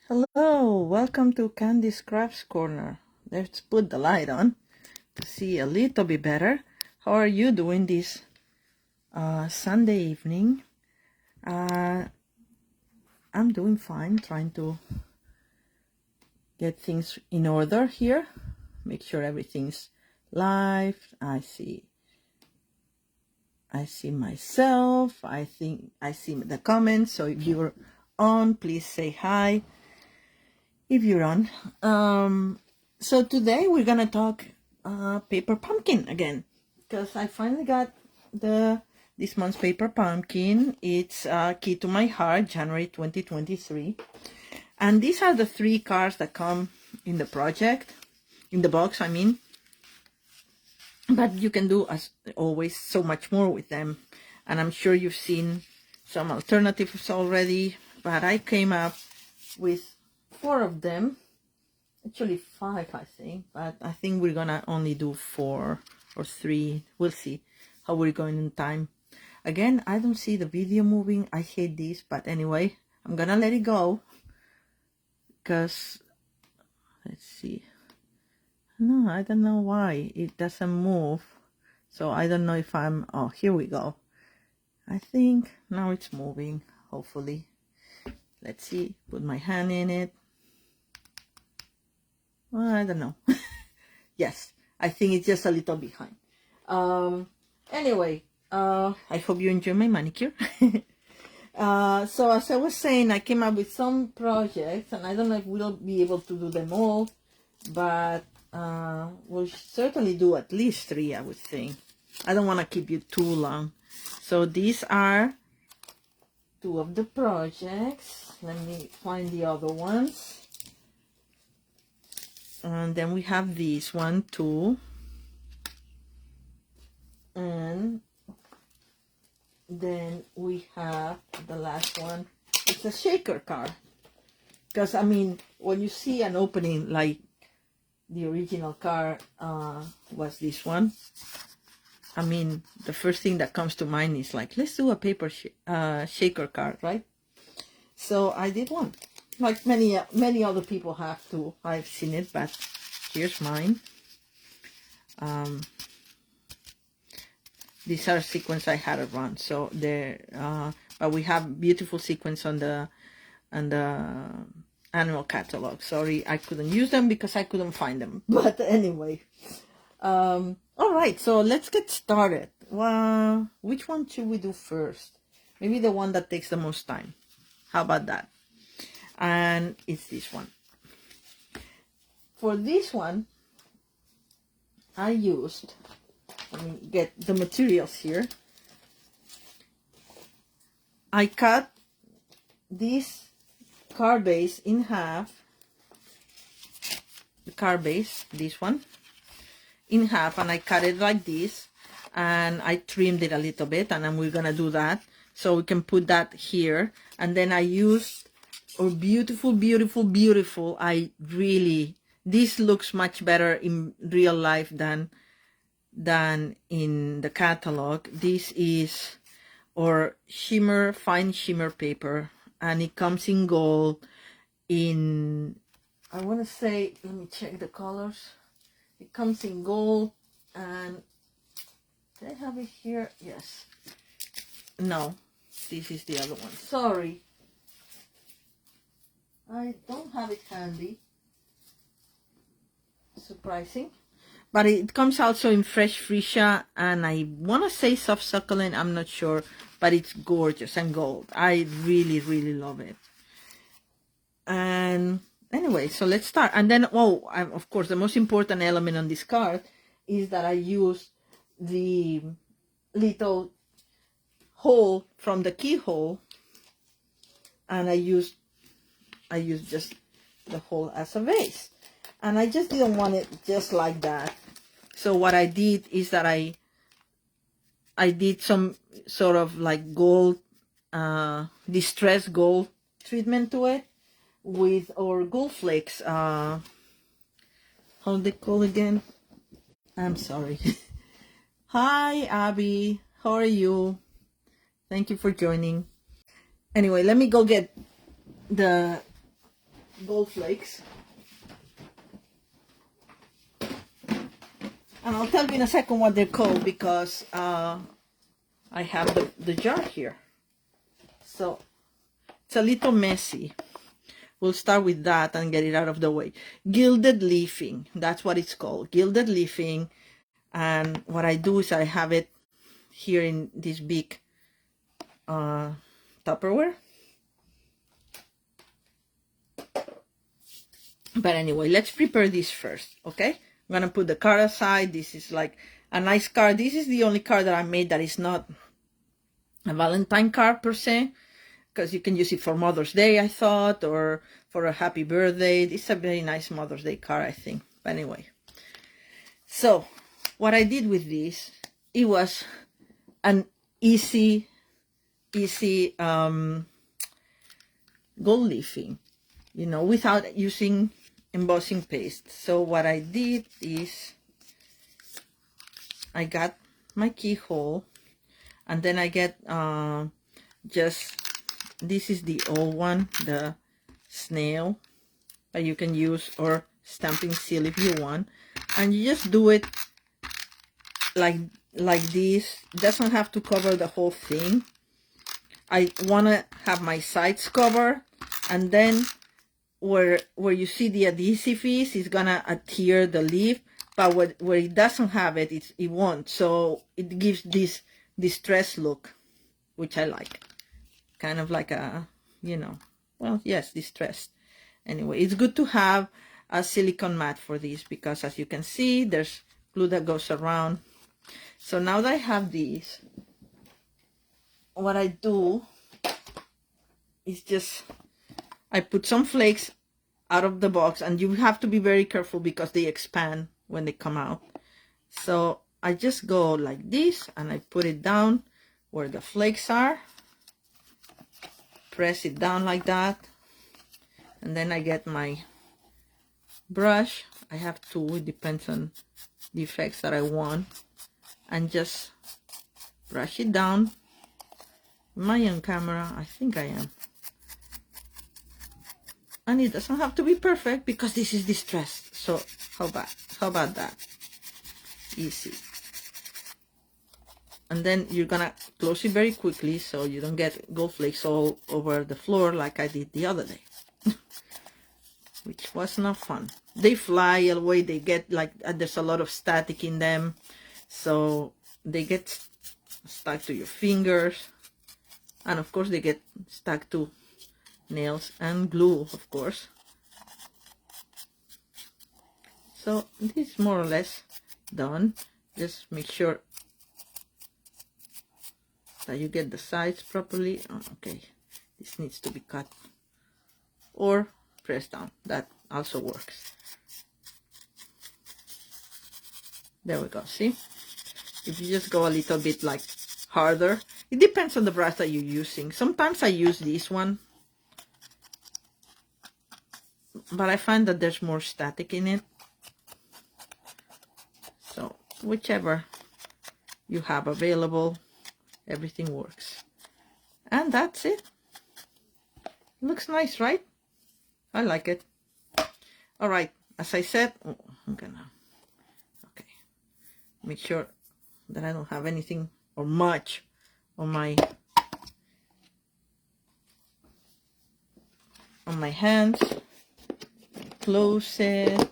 Hello, welcome to Candy's Crafts Corner. Let's put the light on to see a little bit better. How are you doing this Sunday evening? I'm doing fine, trying to get things in order here. Make sure everything's live. I see myself. I think I see the comments. So if you're on, please say hi. If you're on. So today we're gonna talk paper pumpkin again, because I finally got this month's paper pumpkin. It's Key to My Heart, January 2023, and these are the 3 cards that come in the project, in the box I mean, but you can do, as always, so much more with them, and I'm sure you've seen some alternatives already, but I came up with 4 of them. Actually 5, I think, but I think we're gonna only do 4 or 3. We'll see how we're going in time. Again, I don't see the video moving. I hate this, but anyway, I'm gonna let it go because let's see. No, I don't know why it doesn't move. So I don't know if oh, here we go. I think now it's moving, hopefully. Let's see, put my hand in it. Well, I don't know. Yes, I think it's just a little behind. Anyway, I hope you enjoy my manicure. So as I was saying, I came up with some projects, and I don't know if we'll be able to do them all, but we'll certainly do at least 3, I would think. I don't want to keep you too long. So these are 2 of the projects. Let me find the other ones. And then we have this one too, and then we have the last one. It's a shaker card, because I mean, when you see an opening like the original card was this one, I mean, the first thing that comes to mind is like, let's do a paper shaker card, right? So I did one, like many other people have too. I've seen it, but here's mine. These are sequins I had it run, so there. But we have beautiful sequins on the annual catalog. Sorry, I couldn't use them because I couldn't find them. But anyway, all right. So let's get started. Well, which one should we do first? Maybe the one that takes the most time. How about that? And it's this one. For this one, I used, let me get the materials here. I cut this card base in half. The card base, this one, in half, and I cut it like this, and I trimmed it a little bit, and then we're gonna do that so we can put that here. And then I used beautiful. This looks much better in real life than in the catalog. This is our fine shimmer paper, and it comes in gold. I want to say, let me check the colors. It comes in gold, and do I have it here? Yes. No, this is the other one. Sorry, I don't have it handy. Surprising. But it comes also in fresh freesia, and I want to say soft succulent, I'm not sure, but it's gorgeous and gold. I really love it. And anyway, so let's start. And then, of course, the most important element on this card is that I use the little hole from the keyhole, and I use just the hole as a vase. And I just didn't want it just like that. So what I did is that I did some sort of like gold, distressed gold treatment to it with our gold flakes. How they call again? I'm sorry. Hi, Abby. How are you? Thank you for joining. Anyway, let me go get the gold flakes. And I'll tell you in a second what they're called because I have the jar here. So it's a little messy. We'll start with that and get it out of the way. Gilded leafing, that's what it's called, gilded leafing. And what I do is I have it here in this big Tupperware. But anyway, let's prepare this first, okay? I'm gonna put the card aside. This is like a nice card. This is the only card that I made that is not a Valentine card per se, because you can use it for Mother's Day, I thought, or for a happy birthday. It's a very nice Mother's Day card, I think. But anyway, so what I did with this, it was an easy gold leafing, you know, without using embossing paste. So what I did is I got my keyhole, and then I get just, this is the old one, the snail that you can use, or stamping seal if you want, and you just do it like this. It doesn't have to cover the whole thing. I want to have my sides covered, and then where you see the adhesive is, it's gonna adhere the leaf, but where it doesn't have it, it won't. So it gives this distressed look, which I like, kind of like a, you know, well, yes, distressed. Anyway, it's good to have a silicone mat for this because, as you can see, there's glue that goes around. So now that I have these, what I do is just, I put some flakes out of the box, and you have to be very careful because they expand when they come out. So I just go like this, and I put it down where the flakes are, press it down like that, and then I get my brush. I have two, it depends on the effects that I want, and just brush it down. Am I on camera? I think I am. And it doesn't have to be perfect because this is distressed. So how about that? Easy. And then you're gonna close it very quickly so you don't get gold flakes all over the floor like I did the other day. Which was not fun. They fly away, they get like, there's a lot of static in them, so they get stuck to your fingers, and of course they get stuck to nails and glue, of course. So this is more or less done. Just make sure that you get the sides properly. Oh, okay, this needs to be cut or pressed down. That also works. There we go. See, if you just go a little bit like harder, it depends on the brush that you're using. Sometimes I use this one, but I find that there's more static in it. So whichever you have available, everything works. And that's it. Looks nice, right? I like it. All right, as I said, I'm gonna, okay, make sure that I don't have anything or much on my hands. Close it.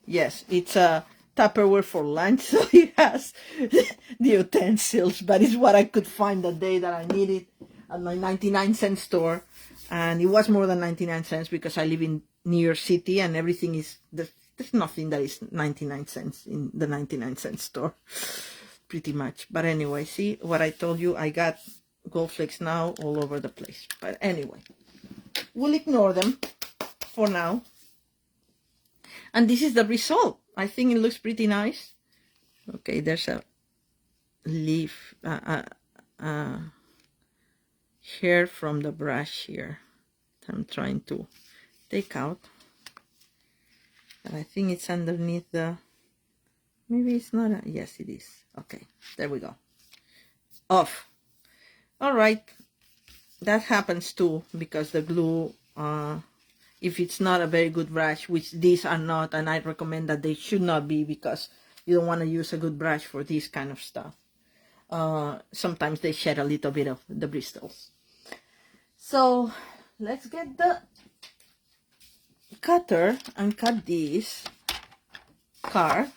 Yes, it's a Tupperware for lunch, so it has the utensils, but it's what I could find the day that I needed at my 99-cent store. And it was more than 99 cents because I live in New York City, and everything is, there's nothing that is 99 cents in the 99-cent store, pretty much. But anyway, see what I told you, I got gold flakes now all over the place. But anyway, we'll ignore them for now. And this is the result. I think it looks pretty nice. Okay, there's a leaf, hair from the brush here I'm trying to take out, but I think it's underneath the, maybe it's not a, yes it is. Okay, there we go. Off. All right, that happens too, because the glue, if it's not a very good brush, which these are not, and I recommend that they should not be, because you don't want to use a good brush for this kind of stuff. Sometimes they shed a little bit of the bristles. So let's get the cutter and cut this card.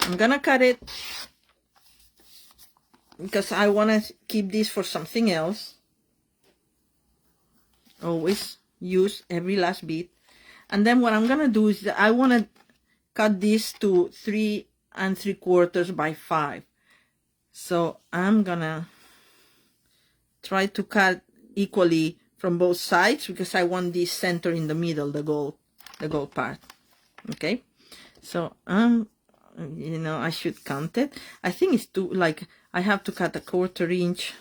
I'm gonna cut it because I want to keep this for something else. Always use every last bit. And then what I'm gonna do is that I want to cut this to 3 3/4 by 5. So I'm gonna try to cut equally from both sides, because I want this center in the middle, the gold part. Okay, so you know, I should count it. I think it's too, like, I have to cut a 1/4 inch.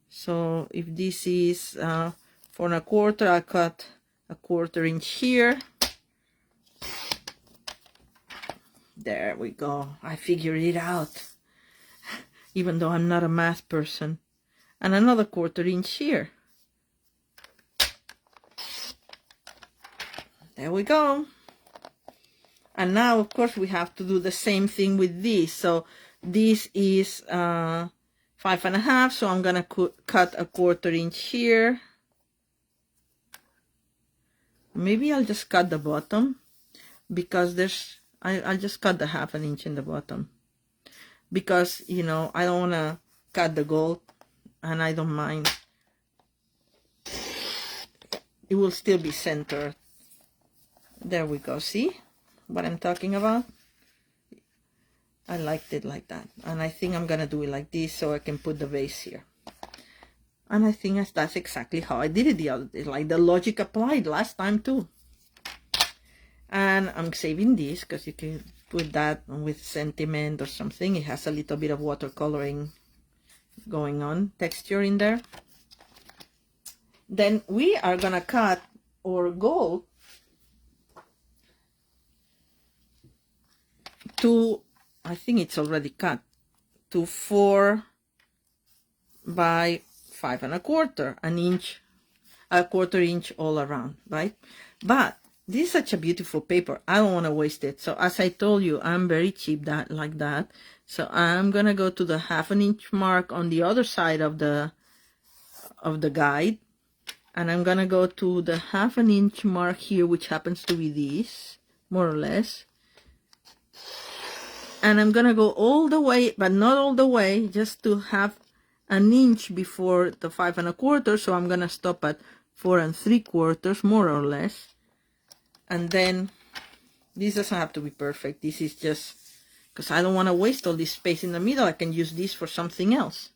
So if this is 4 1/4, I cut a 1/4 inch here. There we go. I figured it out, even though I'm not a math person. And another 1/4 inch here. There we go. And now, of course, we have to do the same thing with this. So this is 5 1/2. So I'm gonna cut a 1/4 inch here. Maybe I'll just cut the bottom, because I'll just cut the 1/2 inch in the bottom, because, you know, I don't want to cut the gold, and I don't mind. It will still be centered. There we go. See what I'm talking about? I liked it like that, and I think I'm gonna do it like this so I can put the vase here. And I think that's exactly how I did it the other day. Like, the logic applied last time too. And I'm saving this because you can put that with sentiment or something. It has a little bit of watercoloring going on, texture in there. Then we are gonna cut our gold to, I think it's already cut, to 4 by 5 1/4, an inch, a 1/4 inch all around, right? But this is such a beautiful paper. I don't want to waste it. So as I told you, I'm very cheap like that. So I'm gonna go to the 1/2 inch mark on the other side of the guide, and I'm gonna go to the 1/2 inch mark here, which happens to be this, more or less. And I'm gonna go all the way, but not all the way, just to have an inch before the 5 1/4. So I'm gonna stop at 4 3/4, more or less. And then this doesn't have to be perfect. This is just because I don't want to waste all this space in the middle. I can use this for something else.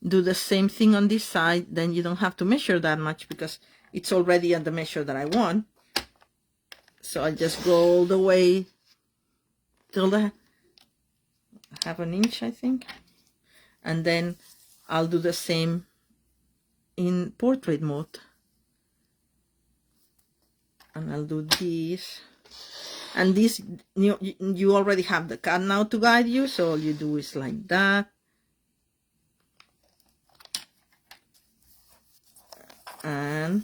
Do the same thing on this side. Then you don't have to measure that much, because it's already at the measure that I want. So I just go all the way till the 1/2 inch, I think. And then I'll do the same in portrait mode. And I'll do this. And this, you already have the cut now to guide you, so all you do is like that. And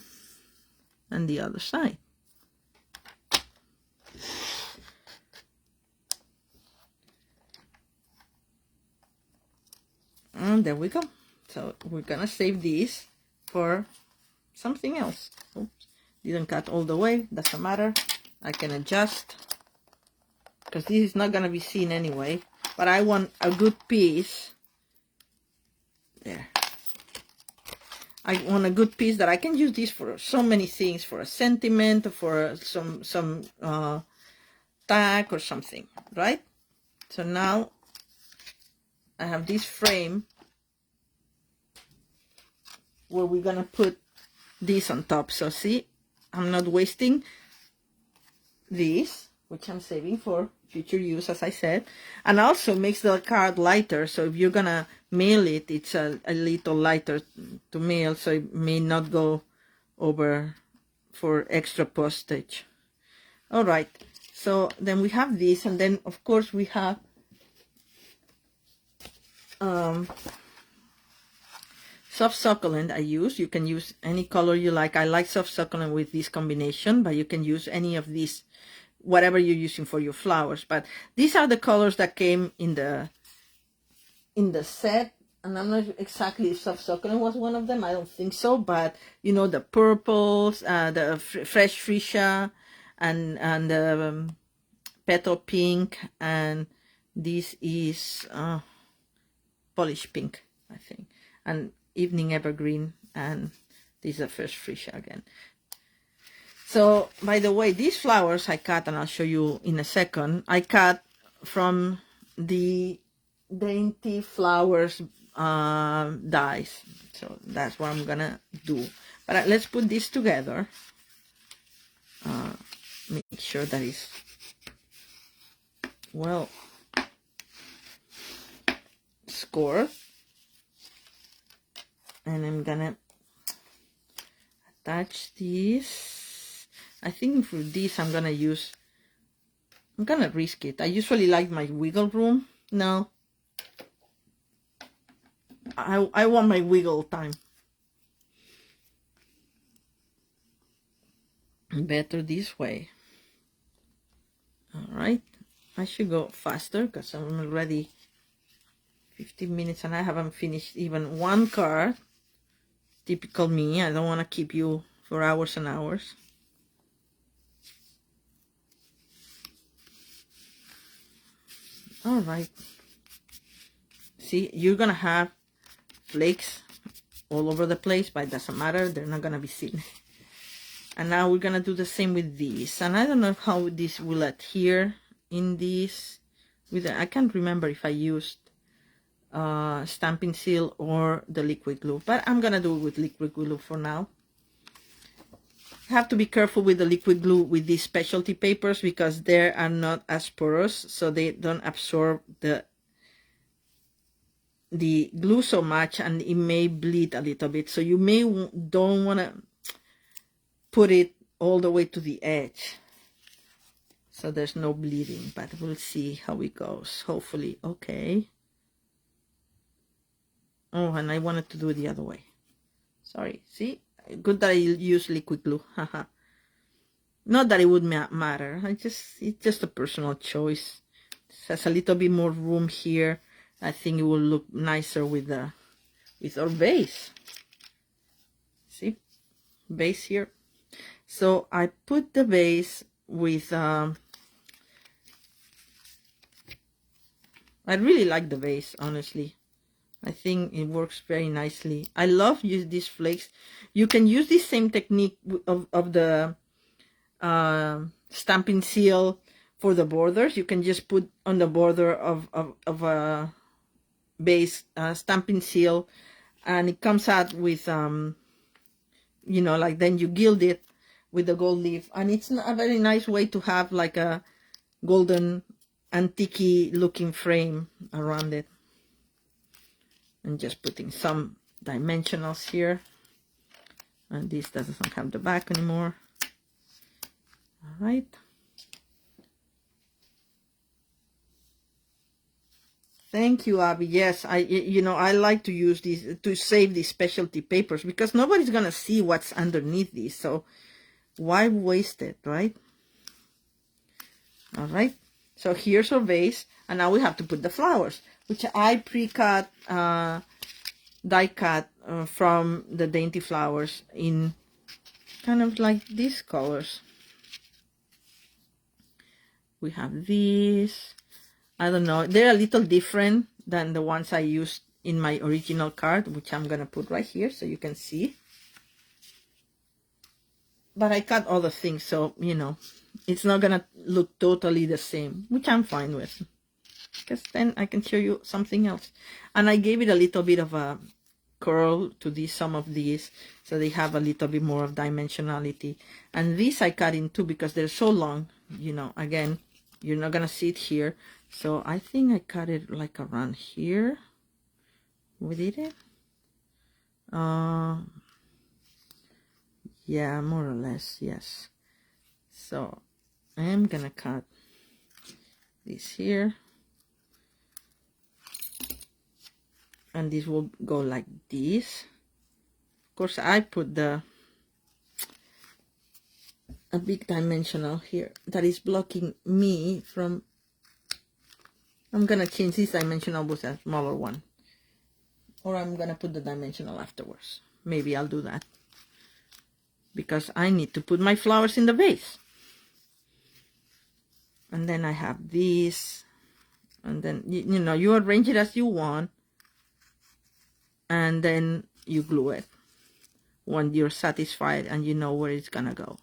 the other side. And there we go. So we're gonna save this for something else. Oops, didn't cut all the way, doesn't matter. I can adjust, because this is not gonna be seen anyway. But I want a good piece. There. I want a good piece that I can use this for so many things, for a sentiment, for some tag or something, right? So now I have this frame where we're gonna put this on top. So see, I'm not wasting this, which I'm saving for future use, as I said, and also makes the card lighter. So if you're gonna mail it, it's a little lighter to mail, so it may not go over for extra postage. All right, so then we have this, and then of course we have soft succulent I use. You can use any color you like. I like soft succulent with this combination, but you can use any of these, whatever you're using for your flowers. But these are the colors that came in the set, and I'm not exactly if soft succulent was one of them. I don't think so, but you know, the purples, the fresh freesia, and the petal pink, and this is polish pink, I think, and evening evergreen, and this is a fresh freesia again. So, by the way, these flowers I cut, and I'll show you in a second, I cut from the Dainty Flowers dies. So that's what I'm gonna do. But let's put this together. Make sure that it's well scored. And I'm gonna attach this. I think for this I'm gonna risk it. I usually like my wiggle room. No, I want my wiggle time. Better this way. All right, I should go faster because I'm already 15 minutes and I haven't finished even one card. Typical me. I don't want to keep you for hours and hours. All right. See, you're gonna have flakes all over the place, but it doesn't matter. They're not gonna be seen. And now we're gonna do the same with these. And I don't know how this will adhere in this. I can't remember if I used stamping seal or the liquid glue, but I'm gonna do it with liquid glue for now. Have to be careful with the liquid glue with these specialty papers because they are not as porous, so they don't absorb the glue so much, and it may bleed a little bit. So you don't want to put it all the way to the edge so there's no bleeding, but we'll see how it goes. Hopefully. Okay. Oh, and I wanted to do it the other way. Sorry. See, good that I use liquid glue. Haha. Not that it would matter. It's just a personal choice. It has a little bit more room here. I think it will look nicer with our vase. See, vase here. So I put the vase with. I really like the vase, honestly. I think it works very nicely. I love these flakes. You can use this same technique of the stamping seal for the borders. You can just put on the border of a base stamping seal, and it comes out with you know, like then you gild it with the gold leaf, and it's a very nice way to have like a golden antique looking frame around it. And just putting some dimensionals here, and this doesn't have the back anymore. All right. Thank you, Abby. Yes, you know, I like to use these to save these specialty papers because nobody's gonna see what's underneath these, so why waste it, right? All right. So here's our vase, and now we have to put the flowers, which I pre-cut, die cut from the Dainty Flowers in kind of like these colors. We have these. I don't know. They're a little different than the ones I used in my original card, which I'm going to put right here so you can see. But I cut other things, so, you know, it's not going to look totally the same, which I'm fine with. Because then I can show you something else. And I gave it a little bit of a curl to some of these, so they have a little bit more of dimensionality. And these I cut in two because they're so long, you know, again, you're not going to see it here. So I think I cut it like around here. We did it? Yeah, more or less, yes. So I am going to cut this here. and this will go like this. Of course, I put a big dimensional here that is blocking me from. I'm gonna change this dimensional with a smaller one, or I'm gonna put the dimensional afterwards. Maybe I'll do that because I need to put my flowers in the vase. And then I have this, and then you know, you arrange it as you want, and then you glue it when you're satisfied and you know where it's gonna go.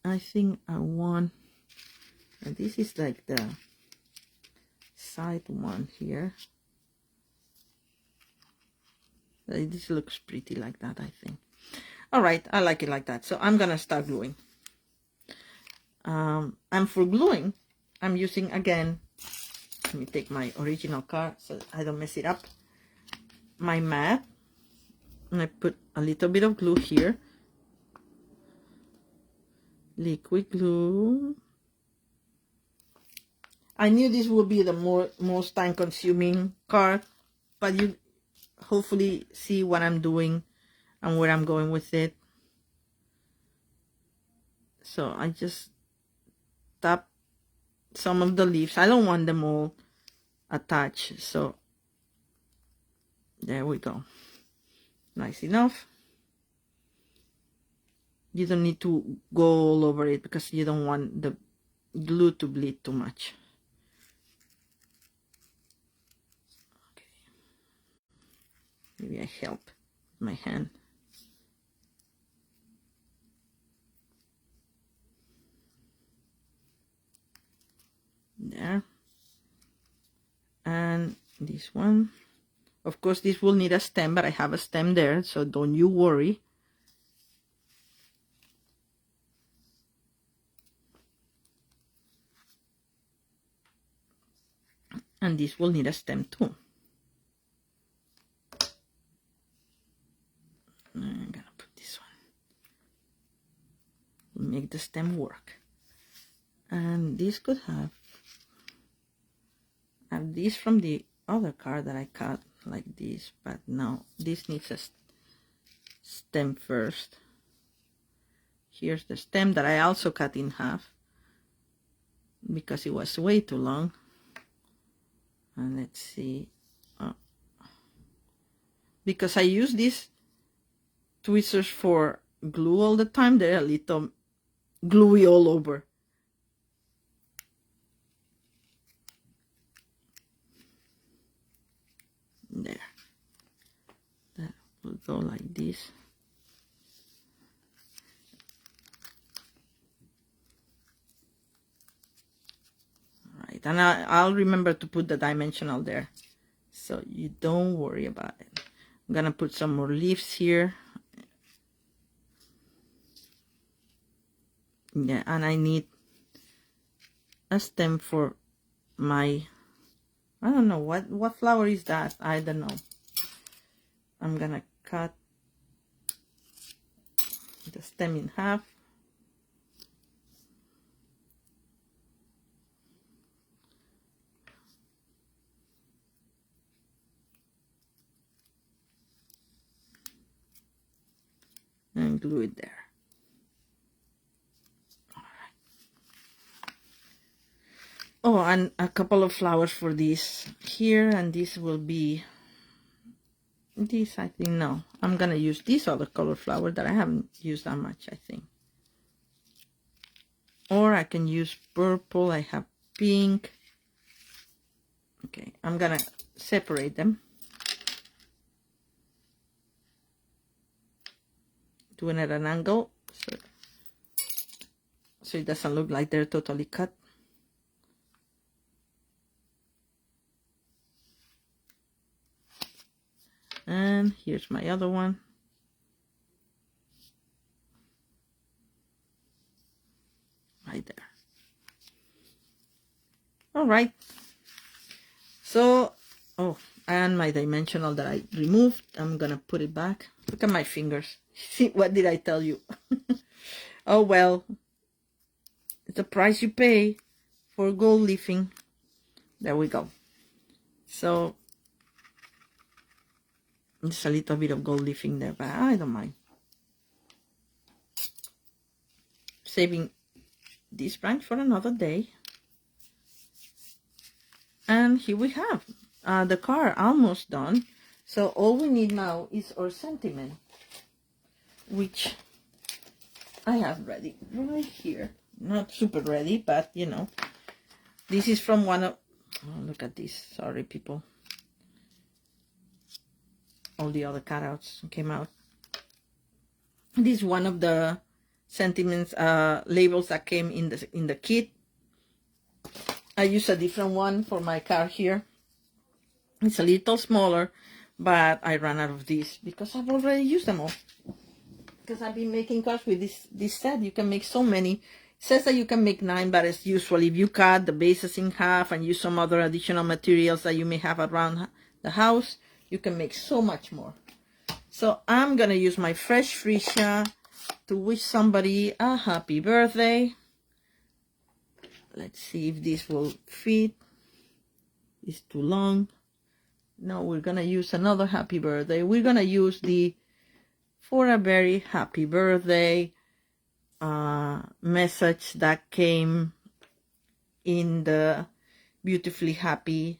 I think I want, and this is like the side one here. This looks pretty like that, I think. All right, I like it like that, so I'm gonna start gluing. And for gluing, I'm using, again, let me take my original card so I don't mess it up, my mat, and I put a little bit of glue here, liquid glue. I knew this would be the most time consuming card, but you hopefully see what I'm doing and where I'm going with it. So I just tap some of the leaves. I don't want them all attached, so there we go. Nice enough. You don't need to go all over it because you don't want the glue to bleed too much. Okay. Maybe I help with my hand. There. And this one. Of course, this will need a stem, but I have a stem there, so don't you worry. And this will need a stem too. I'm gonna put this one. Make the stem work. And this could have this from the other card that I cut like this, but no, this needs a stem first. Here's the stem that I also cut in half because it was way too long. And let's see, because I use these tweezers for glue all the time, they're a little gluey all over. There, that will go like this. All right, and I'll remember to put the dimensional there, so you don't worry about it. I'm gonna put some more leaves here. Yeah, and I need a stem for my, I don't know what flower is that. I don't know. I'm gonna cut the stem in half. And glue it there. All right. Oh, and a couple of flowers for this here, and this will be this, I think. No, I'm gonna use this other color flower that I haven't used that much, I think. Or I can use purple. I have pink. Okay, I'm gonna separate them, doing it at an angle so it doesn't look like they're totally cut. And here's my other one. Right there. All right. So, oh, and my dimensional that I removed, I'm gonna put it back. Look at my fingers. See, what did I tell you? Oh well, it's the price you pay for gold leafing. There we go. So there's a little bit of gold leaf in there, but I don't mind. Saving this branch for another day. And here we have the card almost done. So all we need now is our sentiment, which I have ready right here. Not super ready, but you know, this is from one of, oh, look at this, sorry people, all the other cutouts came out. This is one of the sentiments labels that came in the kit. I use a different one for my card here. It's a little smaller, but I ran out of this because I've already used them all. Because I've been making cards with this set. You can make so many. It says that you can make 9, but as usual, if you cut the bases in half and use some other additional materials that you may have around the house, you can make so much more. So I'm gonna use my fresh freesia to wish somebody a happy birthday. Let's see if this will fit. It's too long. No, we're gonna use another happy birthday. We're gonna use the for a very happy birthday message that came in the beautifully happy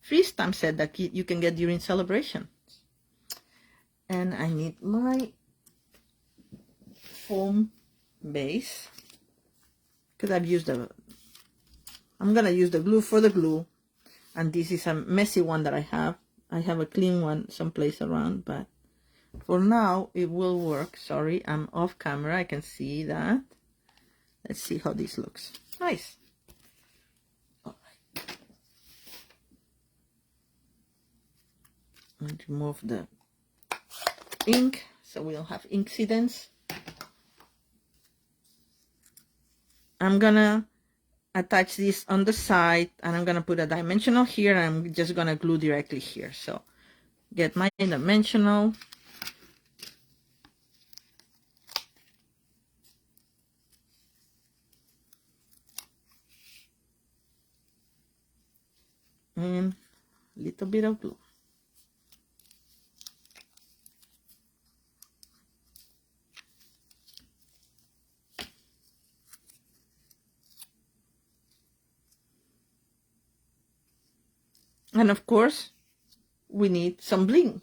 free stamp set that you can get during celebration. And I need my foam base because I'm gonna use the glue for the glue, and this is a messy one that I have. I have a clean one someplace around, but for now it will work. Sorry, I'm off camera, I can see that. Let's see how this looks. Nice. All right. And remove the ink so we don't have incidents. I'm gonna attach this on the side, and I'm gonna put a dimensional here, and I'm just gonna glue directly here. So get my dimensional. And a little bit of glue. And of course, we need some bling.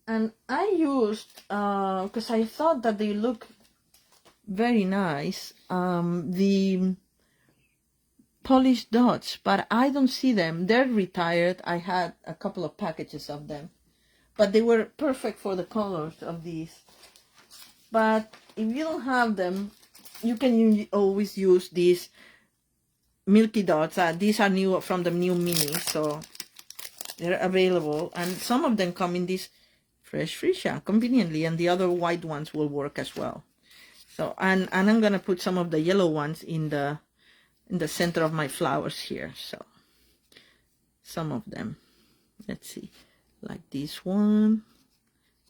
And I used, because I thought that they look very nice, the polished dots, but I don't see them. They're retired. I had a couple of packages of them, but they were perfect for the colors of these. But if you don't have them, you can always use these milky dots. These are new from the new minis, so they're available, and some of them come in this fresh freesia conveniently, and the other white ones will work as well. So and I'm gonna put some of the yellow ones in the center of my flowers here. So some of them, let's see, like this one,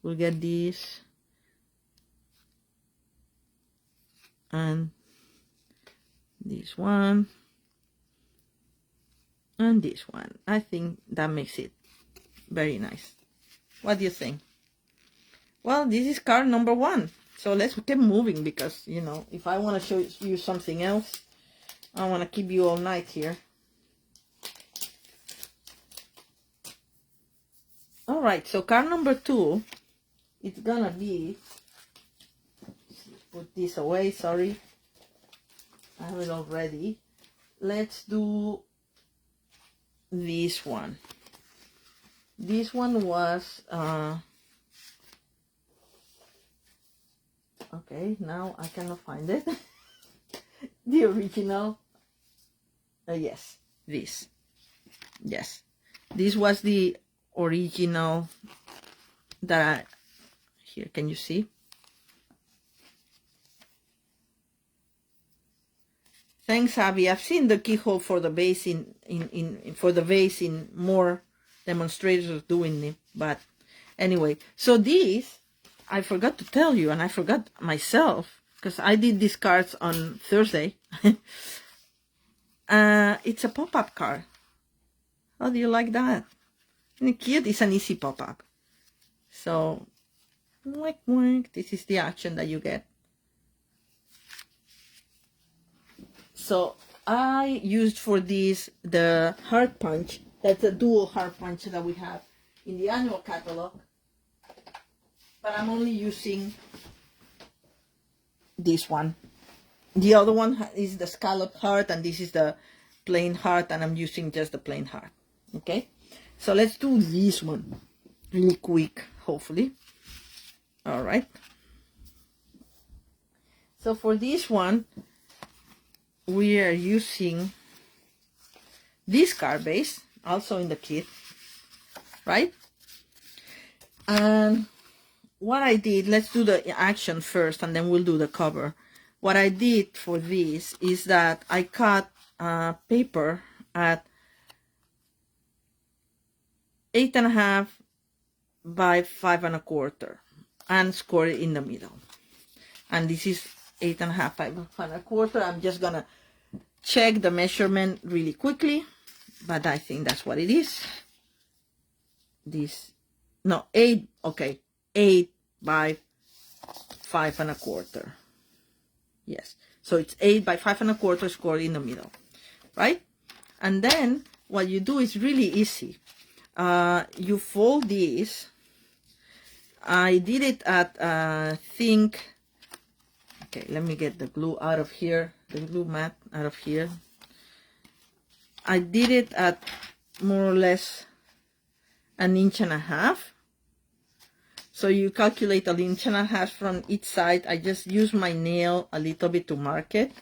we'll get this, and this one, and this one. I think that makes it very nice. What do you think? Well, this is card number 1. So let's keep moving, because, you know, if I want to show you something else, I want to keep you all night here. All right, so card number 2, it's gonna be, put this away, sorry. I have it already. Let's do this one. This one was okay, now I cannot find it. The original. Yes, this. Yes, this was the original that here, can you see? Thanks, Abby. I've seen the keyhole for the base for the vase in more demonstrators doing it, but anyway. So this, I forgot to tell you, and I forgot myself, because I did these cards on Thursday. It's a pop-up card. How do you like that? Isn't it cute? It's an easy pop-up. So, wink, wink. This is the action that you get. So, I used for this the heart punch. That's a dual heart punch that we have in the annual catalog. But I'm only using this one. The other one is the scallop heart, and this is the plain heart, and I'm using just the plain heart. Okay, so let's do this one really quick, hopefully. All right. So for this one, we are using this card base, also in the kit, right? And what I did, let's do the action first, and then we'll do the cover. What I did for this is that I cut paper at 8.5 by 5 1/4 and scored it in the middle. And this is 8.5 by 5 1/4. I'm just gonna check the measurement really quickly, but I think that's what it is. This, no, 8, okay, 8 by 5 1/4. Yes, so it's 8 by 5 1/4 scored in the middle, right? And then what you do is really easy. You fold this. I did it at think. Okay, let me get the glue out of here, the glue mat out of here. I did it at more or less 1.5 inches. So you calculate 1.5 inches from each side. I just use my nail a little bit to mark it.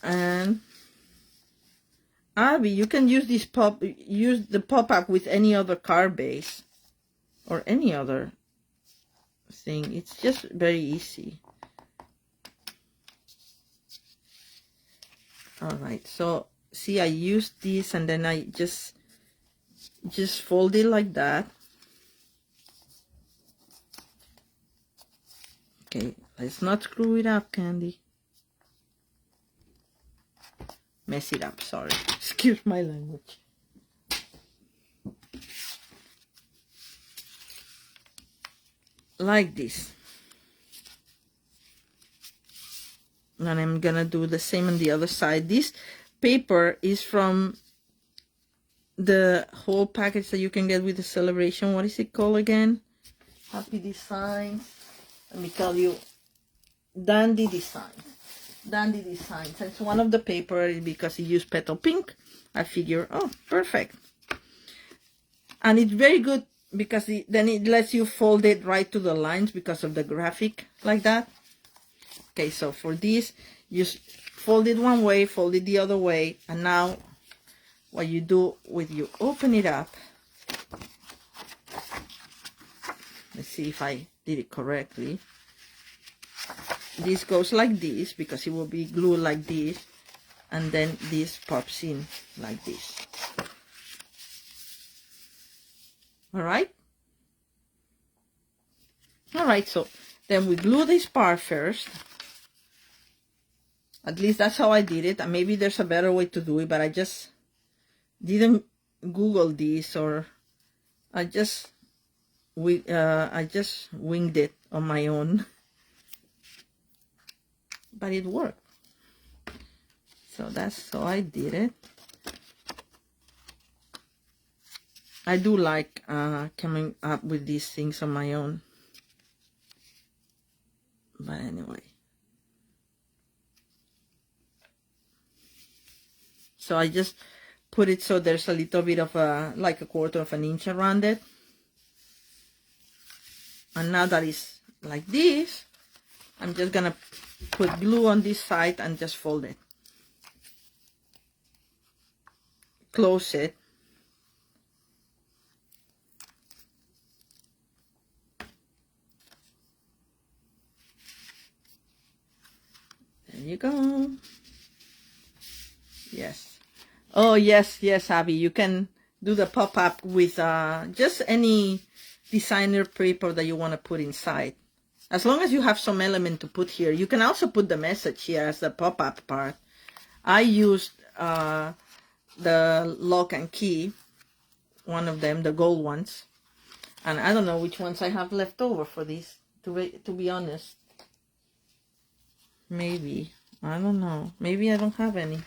And Abby, you can use this use the pop-up with any other card base or any other thing. It's just very easy. All right, so see, I used this, and then I just fold it like that. Okay, let's not screw it up, Candy. Mess it up, sorry. Excuse my language. Like this. And I'm gonna do the same on the other side. This paper is from the whole package that you can get with the celebration. What is it called again? Happy Designs. Let me tell you. Dandy Designs. Dandy Designs. It's one of the paper because it used petal pink. I figure, oh, perfect. And it's very good because then it lets you fold it right to the lines because of the graphic like that. Okay, so for this, you fold it one way, fold it the other way, and now what you do with you open it up. Let's see if I did it correctly. This goes like this because it will be glued like this, and then this pops in like this. All right, so then we glue this part first. At least that's how I did it, and maybe there's a better way to do it, but I just didn't Google this, or I just winged it on my own. But it worked. So that's how I did it. I do like coming up with these things on my own. But anyway. So I just put it so there's a little bit of like 1/4 inch around it. And now that it's like this, I'm just gonna put glue on this side and just fold it. Close it. There you go. Yes. Oh, yes, Abby. You can do the pop-up with just any designer paper that you want to put inside. As long as you have some element to put here. You can also put the message here as the pop-up part. I used the lock and key, one of them, the gold ones. And I don't know which ones I have left over for this, to be honest. Maybe. I don't know. Maybe I don't have any.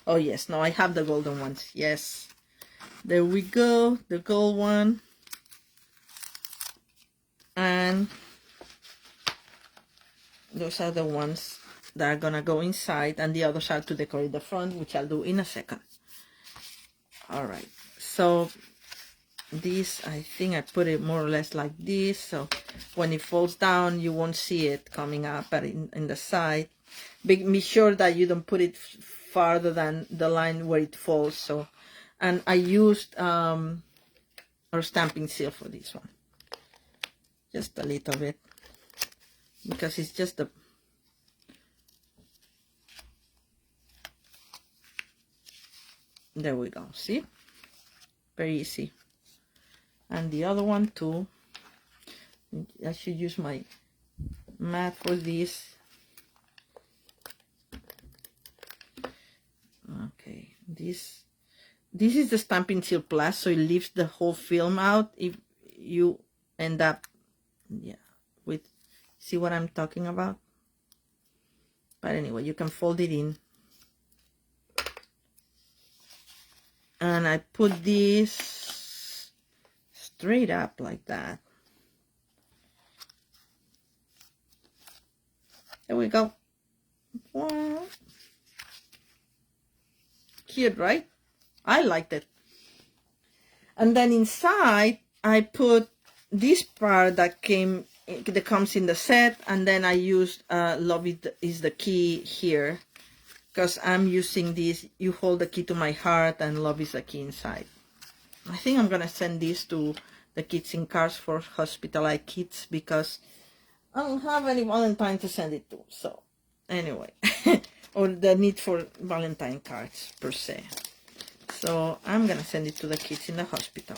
Oh, yes. No, I have the golden ones. Yes. There we go. The gold one. And those are the ones that are gonna go inside, and the others are to decorate the front, which I'll do in a second. All right, so this, I think I put it more or less like this, so when it falls down you won't see it coming up, but in the side, be sure that you don't put it farther than the line where it falls. So, and I used our stamping seal for this one, just a little bit, because it's just a there we go, see, very easy. And the other one too, I should use my mat for this. Okay, this is the stamping seal plus, so it leaves the whole film out if you end up, yeah, with, see what I'm talking about? But anyway, you can fold it in. And I put this straight up like that. There we go. Wow. Cute, right? I liked it. And then inside, I put this part that comes in the set, and then I used Love is the Key here, because I'm using this, you hold the key to my heart, and love is the key inside. I think I'm gonna send this to the kids in Cars for hospitalized kids, because I don't have any Valentine to send it to. So anyway, or the need for Valentine cards per se. So I'm gonna send it to the kids in the hospital.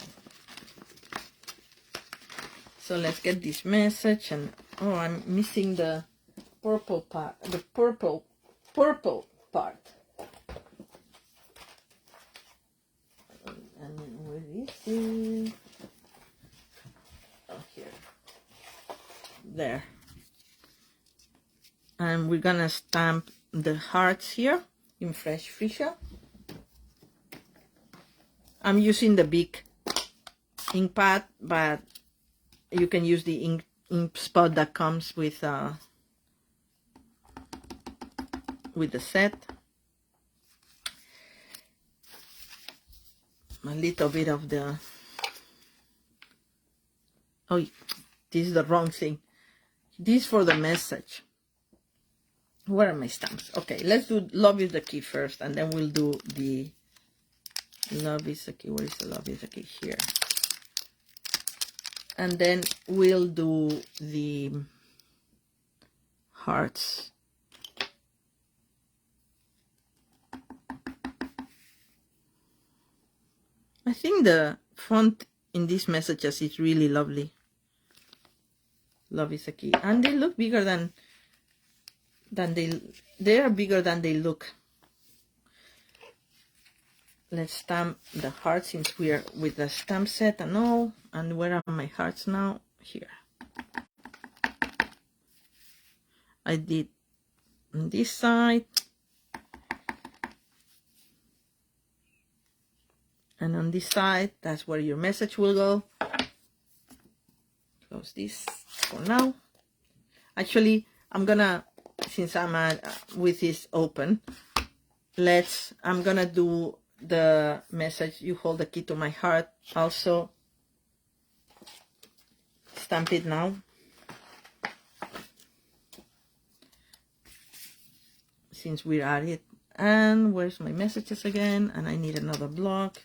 So let's get this message. And oh, I'm missing the purple part, the purple part. And where is it? Oh, here. There. And we're gonna stamp the hearts here in fresh freesia. I'm using the big ink pad, but you can use the ink spot that comes with the set. A little bit of the, oh, this is the wrong thing. This for the message. Where are my stamps? Okay, let's do Love is the Key first, and then we'll do the Love is the Key. Where is the Love is the Key? Here. And then we'll do the hearts. I think the font in these messages is really lovely. Love is a Key. And they look bigger than they are bigger than they look. Let's stamp the hearts since we are with the stamp set and all. And where are my hearts now? Here. I did on this side. And on this side, that's where your message will go. Close this for now. Actually, I'm gonna, since I'm with this open, I'm gonna do the message, you hold the key to my heart, also stamp it now. Since we're at it. And where's my messages again? And I need another block.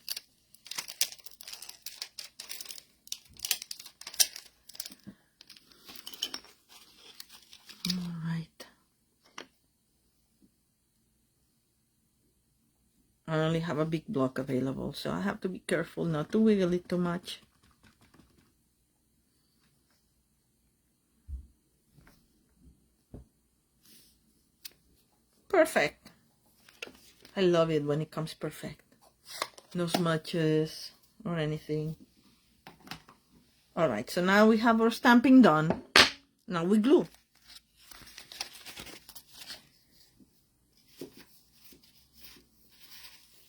I only have a big block available, so I have to be careful not to wiggle it too much. perfect. I love it when it comes perfect. No smudges or anything. Alright, so now we have our stamping done. Now we glue.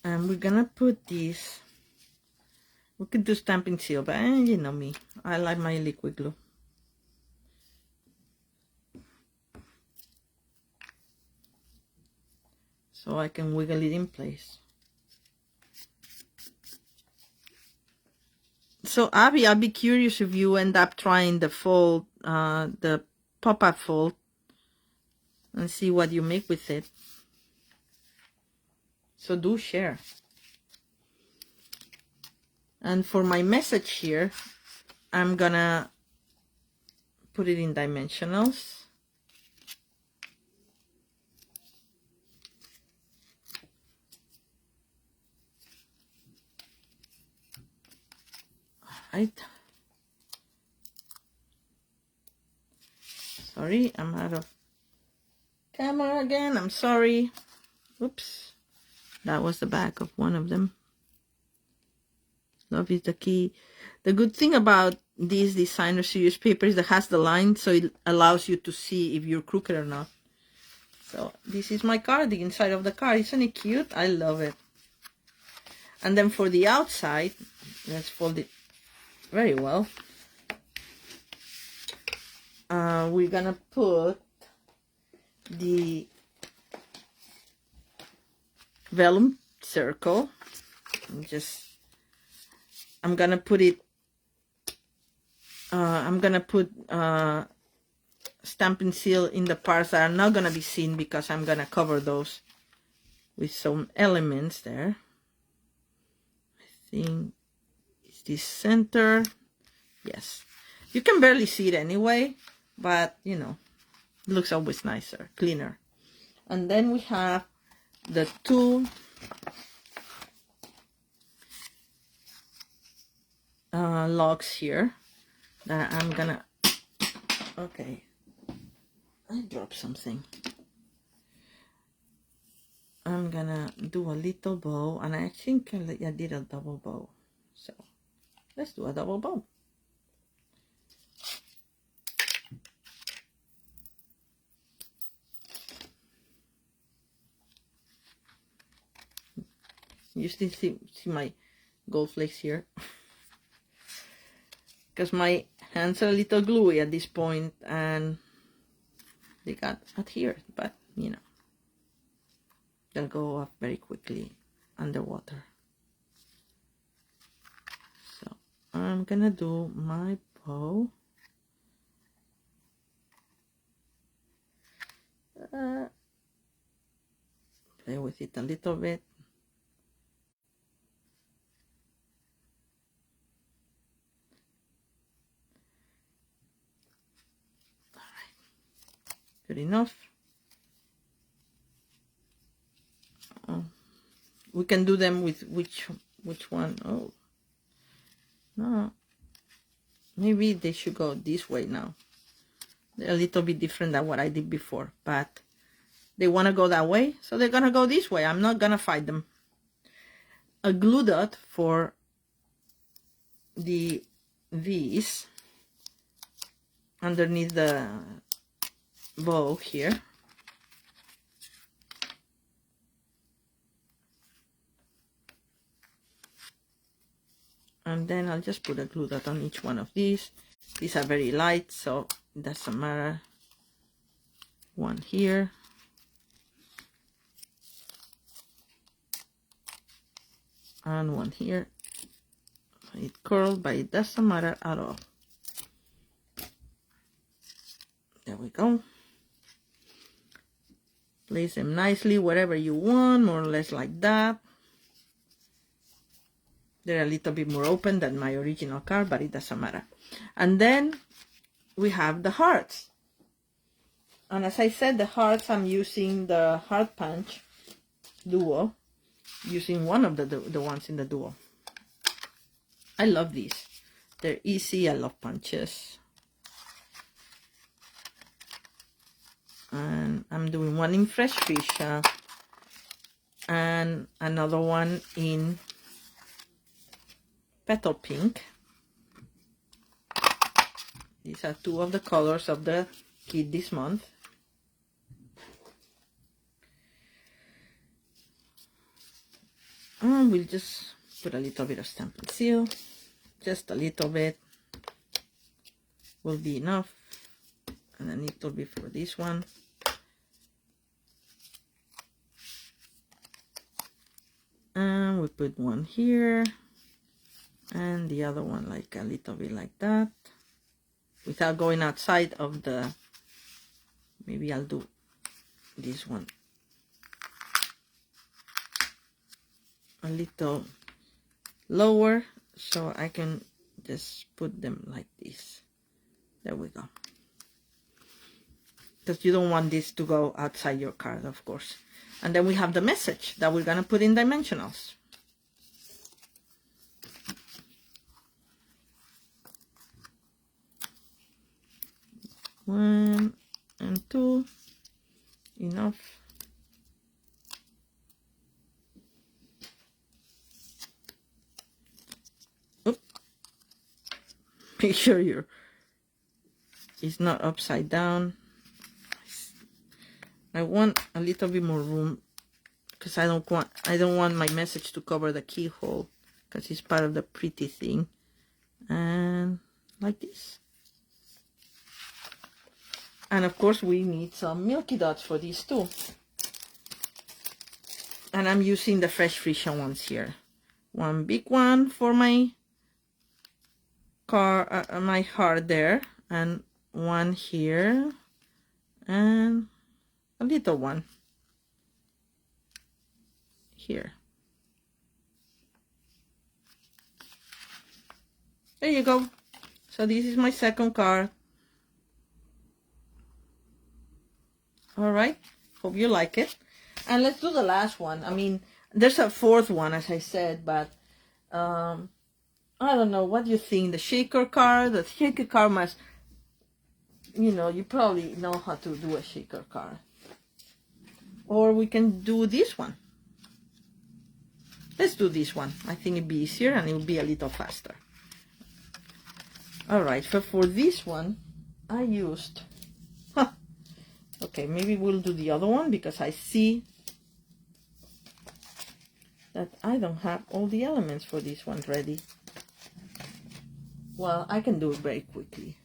And we're gonna put this. We could do stamping seal, but you know me. I like my liquid glue. So I can wiggle it in place. So Abby, I'll be curious if you end up trying the fold, the pop-up fold, and see what you make with it. So do share. And for my message here, I'm gonna put it in dimensionals. Alright. Sorry, I'm out of camera again. I'm sorry. Oops. That was the back of one of them. Love is the key. The good thing about this designer series paper is that it has the line, so it allows you to see if you're crooked or not. So this is my card, the inside of the card. Isn't it cute? I love it. And then for the outside, let's fold it very well. We're gonna put the vellum circle. I'm gonna put it, I'm gonna put stamp and seal in the parts that are not gonna be seen, because I'm gonna cover those with some elements there. I think it's this center. Yes, you can barely see it anyway, but you know, it looks always nicer, cleaner. And then we have the two logs here that I'm gonna, okay, I dropped something. I'm gonna do a little bow, and I think I did a double bow, so let's do a double bow. You still see my gold flakes here, because my hands are a little gluey at this point and they got adhered, but you know, they'll go up very quickly underwater. So I'm gonna do my bow. Play with it a little bit. Good enough. We can do them with which one? Oh no, maybe they should go this way now. They're a little bit different than what I did before, but they want to go that way, so they're gonna go this way. I'm not gonna fight them. A glue dot for the V's underneath the bow here. And then I'll just put a glue dot on each one of these. These are very light, so it doesn't matter. One here. And one here. It curled, but it doesn't matter at all. There we go. Place them nicely wherever you want, more or less like that. They're a little bit more open than my original card, but it doesn't matter. And then we have the hearts. And as I said, the hearts, I'm using the Heart Punch Duo, using one of the ones in the Duo. I love these. They're easy. I love punches. And I'm doing one in fresh fuchsia and another one in petal pink. These are two of the colors of the kit this month. And we'll just put a little bit of stamp and seal. Just a little bit will be enough. And a little bit for this one. And we put one here. And the other one like a little bit like that. Without going outside of the... Maybe I'll do this one a little lower so I can just put them like this. There we go. Because you don't want this to go outside your card, of course. And then we have the message that we're gonna put in dimensionals. One and two, enough. Oop. Make sure it's not upside down. I want a little bit more room because I don't want my message to cover the keyhole because it's part of the pretty thing. And like this. And of course we need some milky dots for these too. And I'm using the fresh fuchsia ones here. One big one for my my heart there, and one here, and a little one here. There you go. So this is my second card. All right, hope you like it. And let's do the last one. I mean, there's a fourth one, as I said, but I don't know. What do you think? The shaker card? The shaker card must, you know, you probably know how to do a shaker card. Or we can do this one. Let's do this one. I think it'd be easier and it will be a little faster. All right, so for this one, I used... Okay, maybe we'll do the other one because I see that I don't have all the elements for this one ready. Well, I can do it very quickly.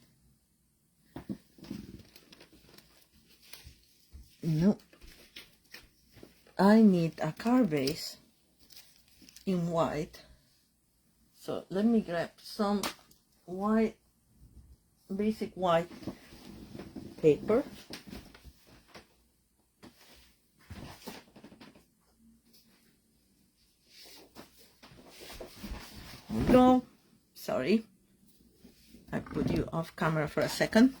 No. I need a card base in white. So let me grab some white, basic white paper. Go. Sorry, I put you off camera for a second.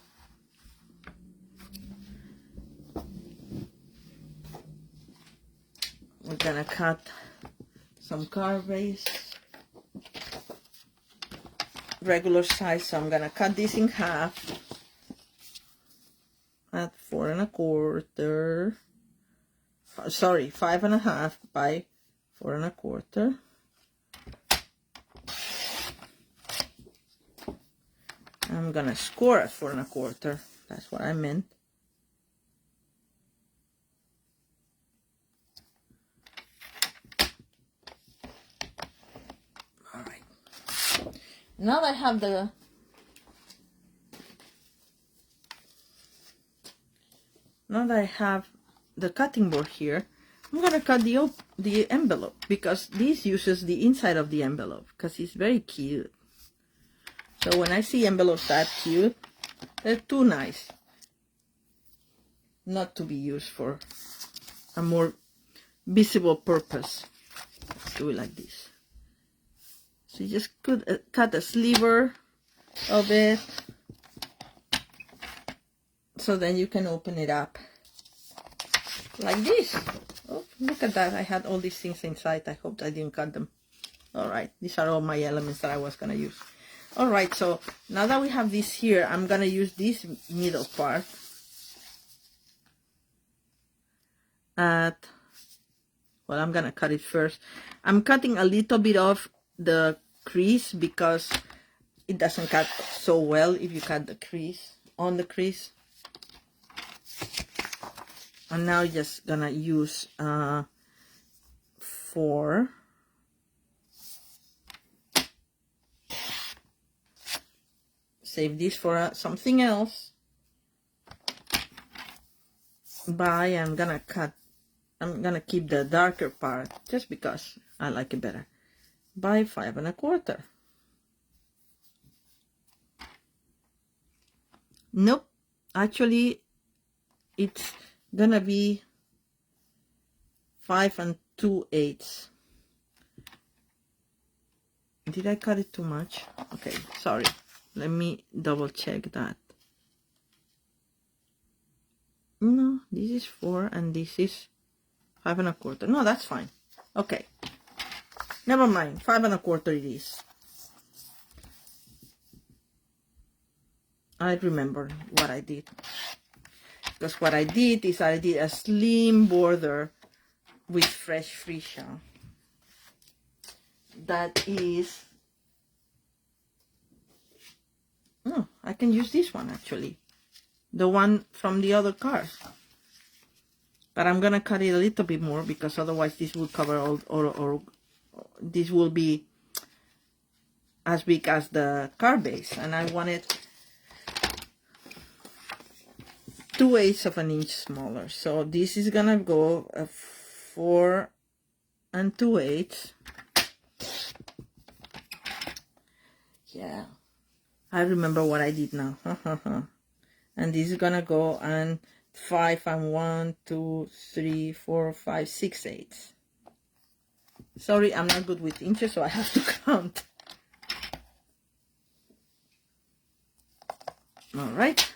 We're gonna cut some card base, regular size, so I'm gonna cut this in half at 4 1/4. Sorry, 5 1/2 by 4 1/4. I'm gonna score at 4 1/4. That's what I meant. All right. Now that I have the cutting board here, I'm gonna cut the envelope because this uses the inside of the envelope because it's very cute. So when I see envelopes that cute, they're too nice not to be used for a more visible purpose. Let's do it like this. So you just could cut a sliver of it, so then you can open it up like this. Oh, look at that. I had all these things inside. I hope I didn't cut them. All right, these are all my elements that I was gonna use. All right, so now that we have this here, I'm gonna use this middle part at, well, I'm gonna cut it first. I'm cutting a little bit off the crease because it doesn't cut so well if you cut the crease on the crease. And now just gonna use 4. Save this for something else. I'm gonna keep the darker part just because I like it better. By 5 1/4. Nope, actually it's gonna be 5 2/8. Did I cut it too much? Okay, sorry. Let me double check that. No, this is 4 and this is 5 1/4. No, that's fine. Okay, never mind. 5 1/4 it is. I remember what I did. Because what I did is I did a slim border with fresh freesia. That is, no, I can use this one actually. The one from the other card. But I'm gonna cut it a little bit more because otherwise this will cover all, or this will be as big as the card base. And I want it 2/8 of an inch smaller. So this is gonna go 4 2/8. Yeah, I remember what I did now. And this is gonna go and 5 1 2 3 4 5 6/8. Sorry, I'm not good with inches, so I have to count. All right,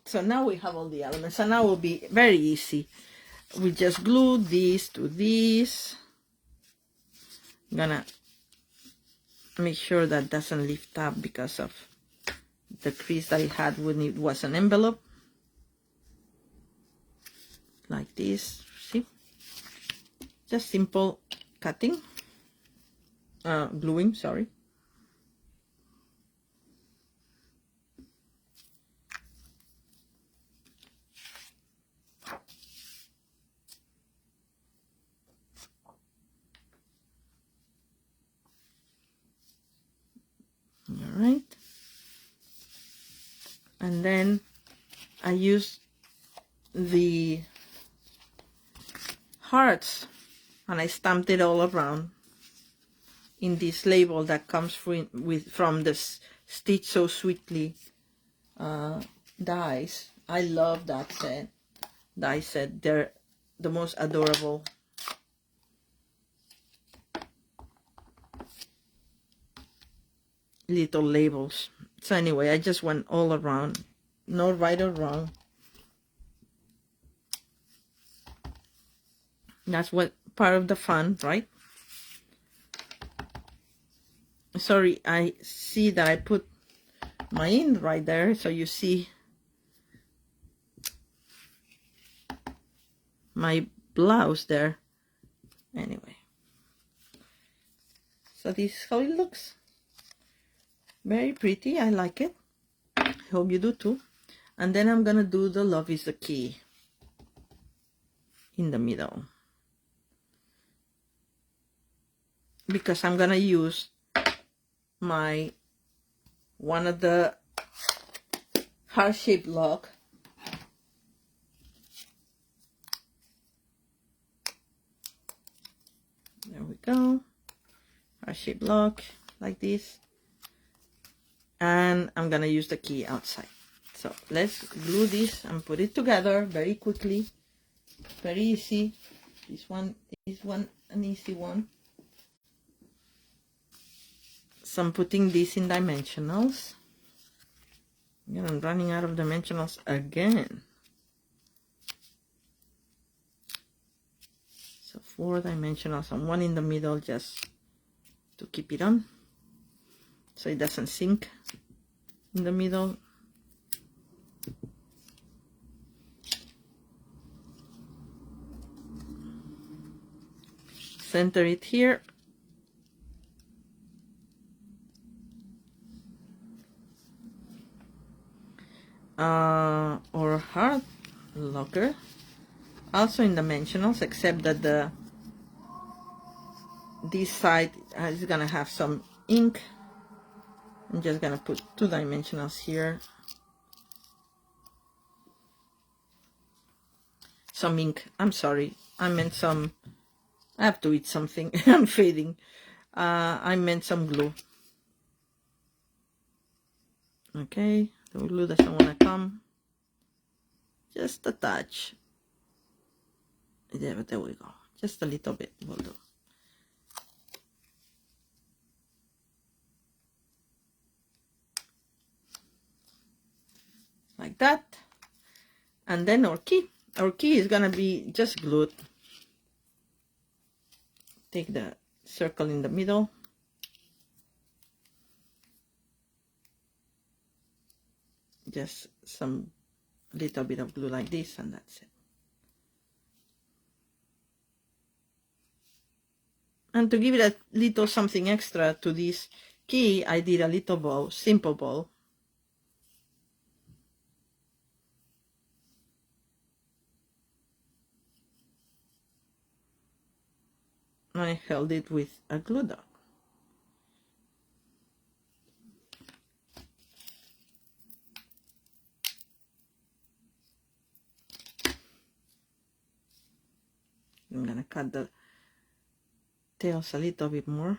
so now we have all the elements, and now will be very easy. We just glue this to this. I'm gonna make sure that doesn't lift up because of the crease that it had when it was an envelope. Like this, see? Just simple cutting, gluing, sorry. All right. And then I use the hearts and I stamped it all around in this label that comes from the Stitch So Sweetly dies. I love that die set. They're the most adorable. Little labels. So anyway, I just went all around, no right or wrong. That's what part of the fun, right? Sorry, I see that I put my ink right there, so you see my blouse there. Anyway, so this is how it looks. Very pretty. I like it. I hope you do too. And then I'm gonna do the Love is the Key in the middle, because I'm gonna use my one of the heart-shaped lock. There we go. Heart-shaped lock like this. And I'm gonna use the key outside. So let's glue this and put it together very quickly. Very easy. This one is an easy one. So I'm putting this in dimensionals. I'm running out of dimensionals again. So 4 dimensionals and 1 in the middle just to keep it on, so it doesn't sink in the middle. center it here. Or hard locker, also in dimensionals, except that this side is gonna have some ink. I'm just gonna put 2 dimensionals here, some ink. I'm sorry, I meant some, I have to eat something. I'm fading. I meant some glue. Okay, the glue doesn't want to come. Just a touch. There we go. Just a little bit will do. Like that. And then our key. Our key is gonna be just glued. Take the circle in the middle. Just some little bit of glue like this, and that's it. And to give it a little something extra to this key, I did a little bow, simple bow. And I held it with a glue dot. I'm gonna cut the tails a little bit more.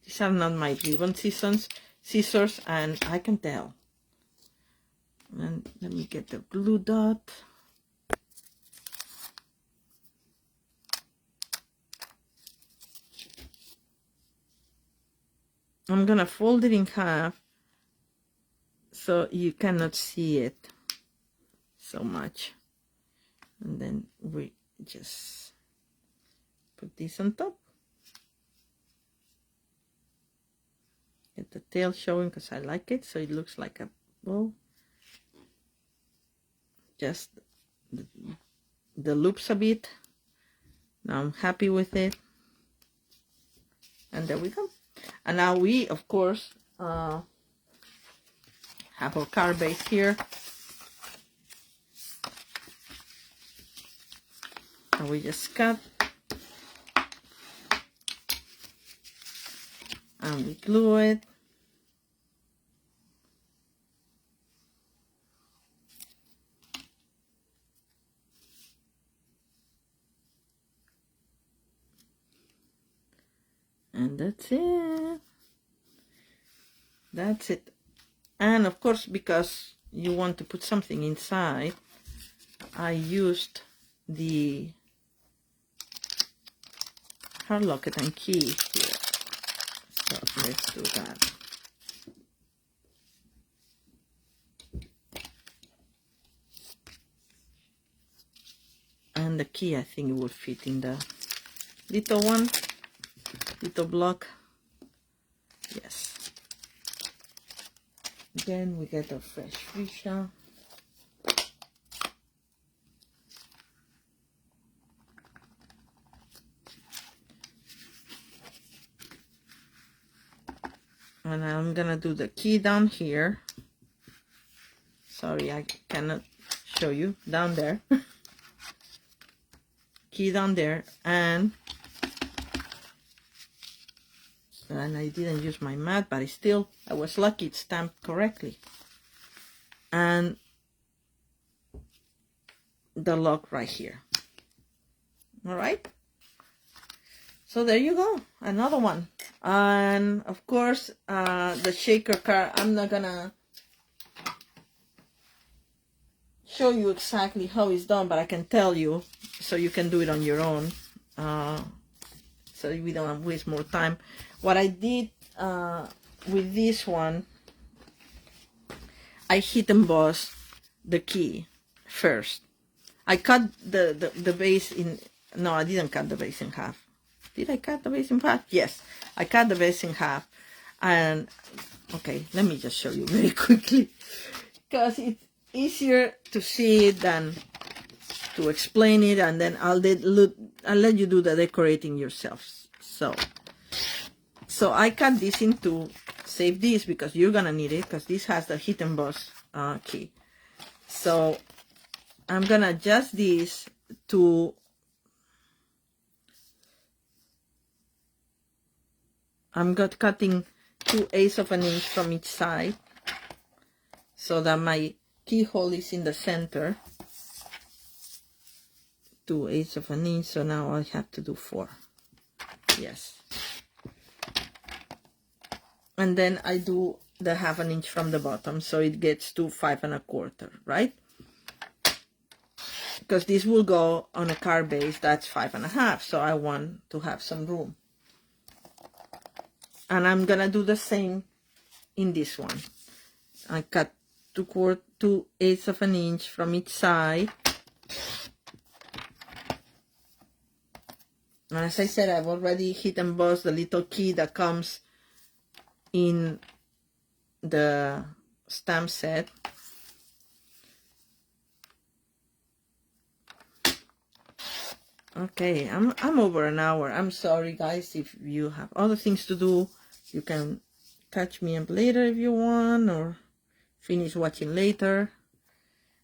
These are not my ribbon scissors, and I can tell. And let me get the glue dot. I'm gonna fold it in half so you cannot see it so much, and then we just put this on top. Get the tail showing because I like it, so it looks like a bow. Just the loops a bit. Now I'm happy with it, and there we go. And now we, of course, have our card base here, and we just cut and we glue it. And that's it. That's it. And of course, because you want to put something inside, I used the hard locket and key here. So let's do that. And the key, I think it will fit in the little one, little block. Yes. Then we get a fresh fuchsia. And I'm gonna do the key down here. Sorry, I cannot show you. Down there. Key down there, and I didn't use my mat, but I was lucky it stamped correctly. And the lock right here. All right. So there you go, another one. And of course, the shaker card, I'm not gonna show you exactly how it's done, but I can tell you so you can do it on your own, so we don't waste more time. What I did with this one, I hit embossed the key first. I cut the base in, no, I didn't cut the base in half. Did I cut the base in half? Yes, I cut the base in half. And okay, let me just show you very quickly, because easier to see it than to explain it, and then I'll let you do the decorating yourselves. So I cut this into, save this because you're gonna need it, because this has the hit and emboss key. So I'm gonna adjust this to, I'm cutting 2/8 of an inch from each side so that my keyhole is in the center. 2/8 of an inch, so now I have to do 4. Yes. And then I do the 1/2 inch from the bottom, so it gets to 5 1/4, right? Because this will go on a card base that's 5 1/2, so I want to have some room. And I'm gonna do the same in this one. I cut 2/8 of an inch from each side. And as I said, I've already hit and embossed the little key that comes in the stamp set. Okay, I'm over an hour. I'm sorry, guys. If you have other things to do, you can catch me up later if you want, or finish watching later.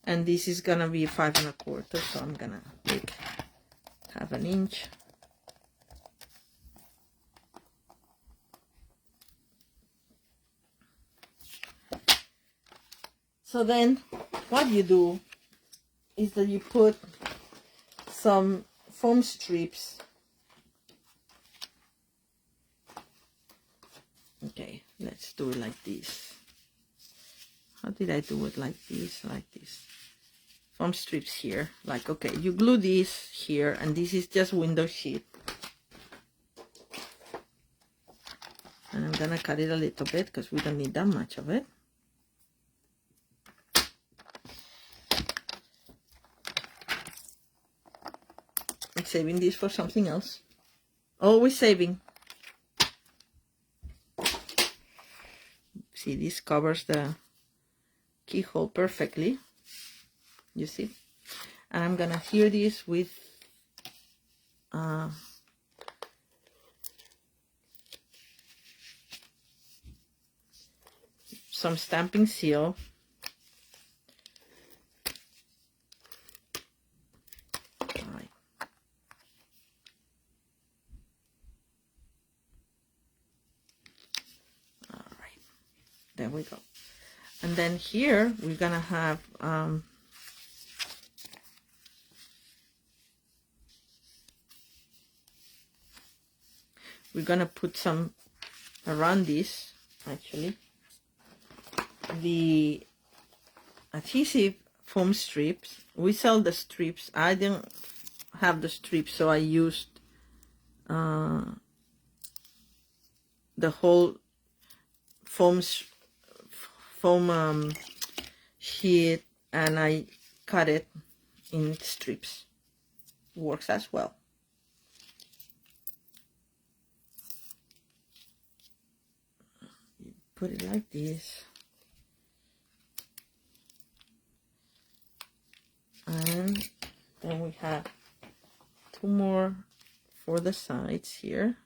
And this is gonna be 5 1/4, so I'm gonna take 1/2 inch. So then what you do is that you put some foam strips. Okay, let's do it like this. How did I do it? Like this, like this. Foam strips here. Like, okay, you glue this here, and this is just window sheet. And I'm gonna cut it a little bit because we don't need that much of it. I'm saving this for something else. Always saving. See, this covers the keyhole perfectly. You see? And I'm gonna adhere this with some stamping seal. Alright. Alright. There we go. And then here we're gonna have we're gonna put some around this, actually, the adhesive foam strips. We sell the strips. I didn't have the strips, so I used the whole foam sheet, and I cut it in strips. Works as well. You put it like this, and then we have 2 more for the sides here.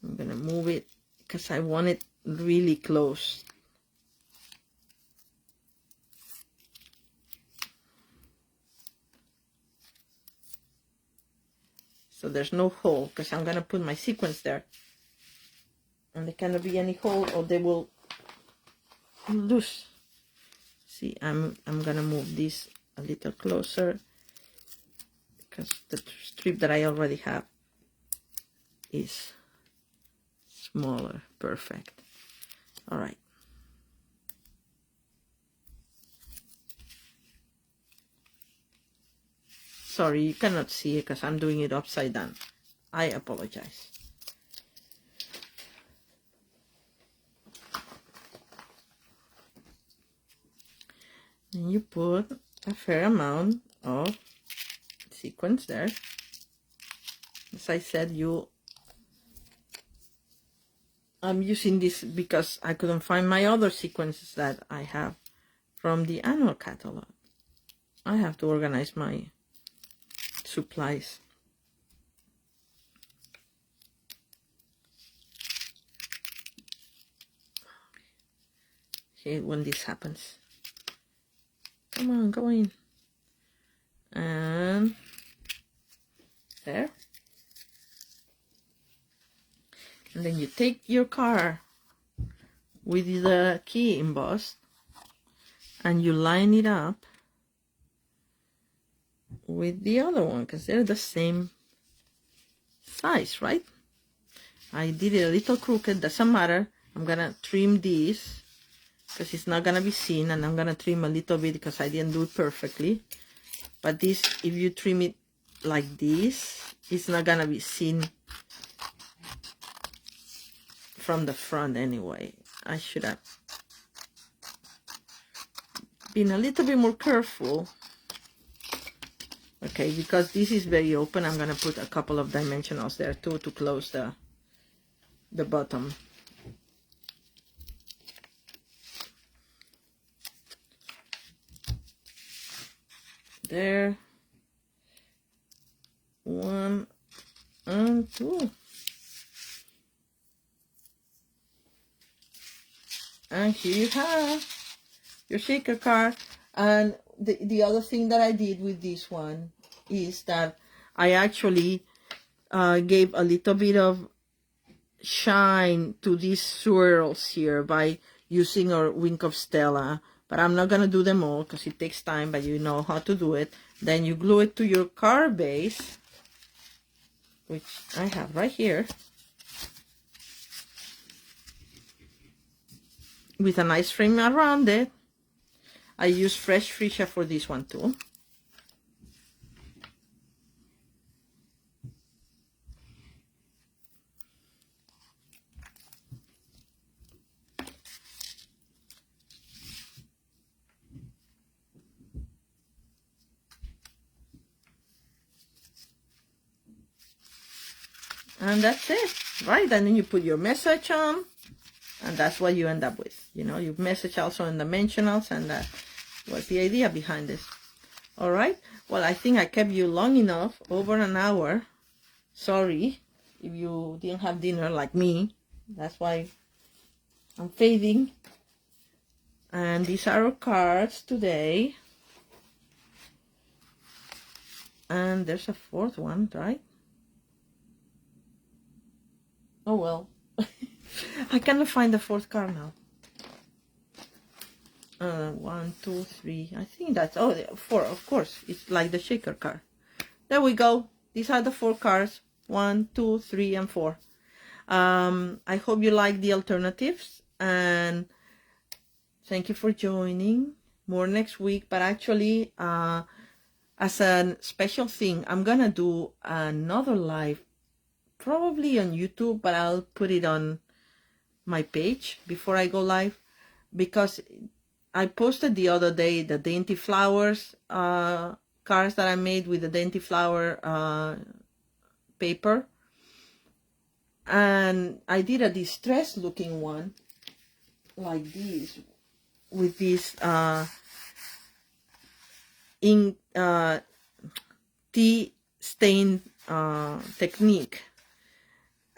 I'm gonna move it because I want it really close. So there's no hole, because I'm gonna put my sequins there, and there cannot be any hole or they will loose. See, I'm gonna move this a little closer because the strip that I already have is smaller. Perfect. All right. Sorry, you cannot see it because I'm doing it upside down. I apologize. And you put a fair amount of sequins there. As I said, I'm using this because I couldn't find my other sequences that I have from the annual catalog. I have to organize my supplies. Hate when this happens. Come on, go in. And there. And then you take your car with the key embossed and you line it up with the other one because they're the same size, right? I did it a little crooked, doesn't matter. I'm gonna trim this because it's not gonna be seen, and I'm gonna trim a little bit because I didn't do it perfectly. But this, if you trim it like this, it's not gonna be seen from the front anyway. I should have been a little bit more careful. Okay, because this is very open, I'm gonna put a couple of dimensionals there too to close the bottom. There. 1 and 2. And here you have your shaker car. And the other thing that I did with this one is that I actually gave a little bit of shine to these swirls here by using our Wink of Stella. But I'm not going to do them all because it takes time, but you know how to do it. Then you glue it to your car base, which I have right here, with a nice frame around it. I use fresh freesia for this one too. And that's it, right? And then you put your message on, and that's what you end up with. You know, you message also in dimensionals, and that was the idea behind this. All right. Well, I think I kept you long enough, over an hour. Sorry if you didn't have dinner like me. That's why I'm fading. And these are our cards today. And there's a fourth one, right? Oh, well. I cannot find the fourth card now. 1, 2, 3. I think that's, oh, 4, of course. It's like the shaker card. There we go. These are the 4 cards. 1, 2, 3, and 4. I hope you like the alternatives. And thank you for joining. More next week. But actually, as a special thing, I'm going to do another live. Probably on YouTube, but I'll put it on my page before I go live, because I posted the other day the dainty flowers cards that I made with the dainty flower paper, and I did a distressed looking one like this with this ink tea stain technique.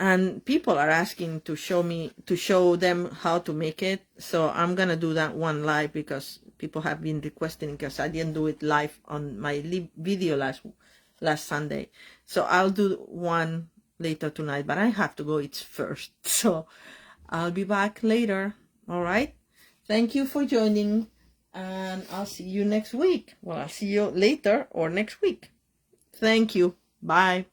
And people are asking to show them how to make it. So I'm going to do that one live because people have been requesting, because I didn't do it live on my video last Sunday. So I'll do one later tonight, but I have to go eat first. So I'll be back later. All right. Thank you for joining, and I'll see you next week. Well, I'll see you later or next week. Thank you. Bye.